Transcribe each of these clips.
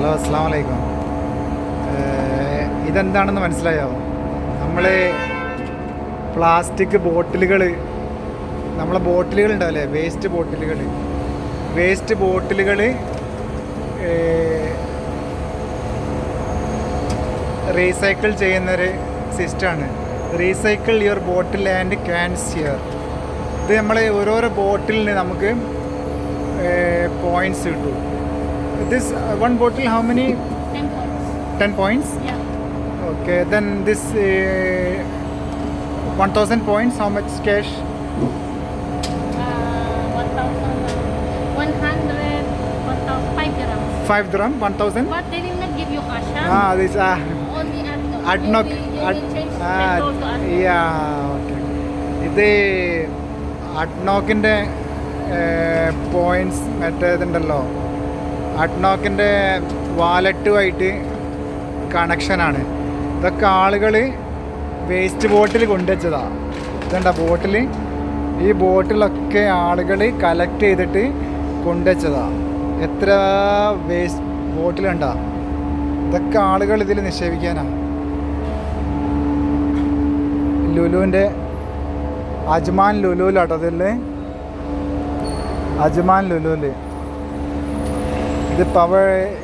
Hello, അസ്സാം വലൈക്കും. ഇതെന്താണെന്ന് മനസ്സിലായോ? നമ്മൾ പ്ലാസ്റ്റിക് ബോട്ടിലുകൾ, നമ്മളെ ബോട്ടിലുകൾ ഉണ്ടാവില്ലേ, വേസ്റ്റ് ബോട്ടിലുകൾ റീസൈക്കിൾ ചെയ്യുന്നൊരു സിസ്റ്റമാണ്. Recycle your bottle and cans here. ഇത് നമ്മൾ ഓരോരോ ബോട്ടിലിന് നമുക്ക് പോയിൻറ്റ്സ് കിട്ടും. This one bottle, how many? 10 points. 10 points? Yeah. Okay, then this 1000 points, how much cash? 1,100, 5 dirhams. 5 dirham, 1000? But they will not give you cash. This Only Adnok. you will change petrol to Adnok. Yeah, okay. ഇത് അഡ്നോക്കിൻ്റെ points മറ്റേതുണ്ടല്ലോ, അഡ്നോക്കിൻ്റെ വാലറ്റുമായിട്ട് കണക്ഷനാണ്. ഇതൊക്കെ ആളുകൾ waste ബോട്ടിൽ കൊണ്ടുവച്ചതാണ്. ഇതുണ്ട ബോട്ടിൽ, ഈ ബോട്ടിലൊക്കെ ആളുകൾ collect ചെയ്തിട്ട് കൊണ്ടുവച്ചതാണ്. എത്ര waste ബോട്ടിലുണ്ടാ, ഇതൊക്കെ ആളുകൾ ഇതിൽ നിക്ഷേപിക്കാനാണ്. ലുലുവിൻ്റെ അജ്മാൻ ലുലുവിലാട്ടോ ഇതിൽ, അജ്മാൻ ലുലുവിൽ.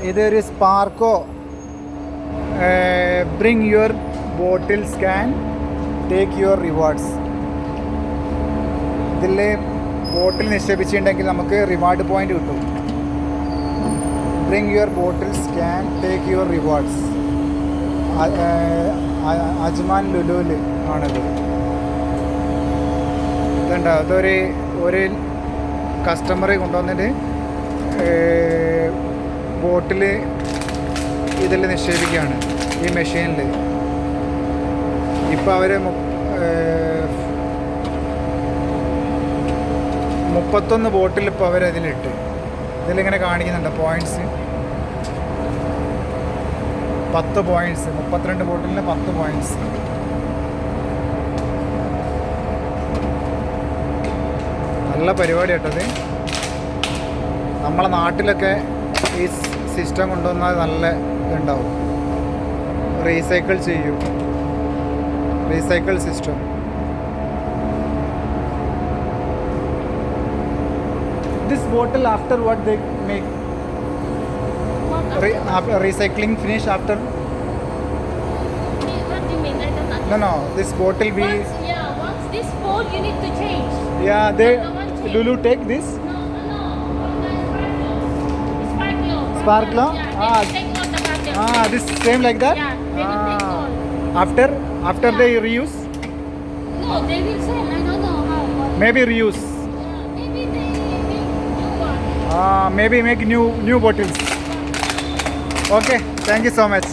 ഇതൊരു സ്പാർക്കോ bring your bottles can take your rewards. ഇതിൽ ബോട്ടിൽ നിക്ഷേപിച്ചിട്ടുണ്ടെങ്കിൽ നമുക്ക് റിവാർഡ് പോയിൻ്റ് കിട്ടും. Bring your bottles can take your rewards. Ajman ലുലുവിൽ ആണത്. ഇതുണ്ടോ, ഒരു കസ്റ്റമർ കൊണ്ടുവന്നിട്ട് ബോട്ടിൽ ഇതിൽ നിക്ഷേപിക്കുകയാണ് ഈ മെഷീനിൽ. ഇപ്പോൾ അവർ 31 ബോട്ടിൽ ഇപ്പോൾ അവരതിലിട്ട് ഇതിലിങ്ങനെ കാണിക്കുന്നുണ്ട് പോയിൻറ്റ്സ്. 10 points, 32 ബോട്ടിലിന് 10 points. നല്ല പരിപാടി കേട്ടത്. നമ്മളെ നാട്ടിലൊക്കെ ഈ സിസ്റ്റം കൊണ്ടുവന്നാൽ നല്ല ഇതുണ്ടാവും. റീസൈക്കിൾ ചെയ്യും, recycle system. This bottle after what they make recycling finish after? What do you mean? I don't understand. No, this bottle be Once this full, you need to change. they No one change. Lulu take this No. Sparklo. Sparklo? Yeah, they will take all the bottles. This same like that. Yeah, they will take all. After they reuse, No, they will sell. I don't know how. But maybe reuse, maybe they make new one. maybe make new bottles. Okay, thank you so much.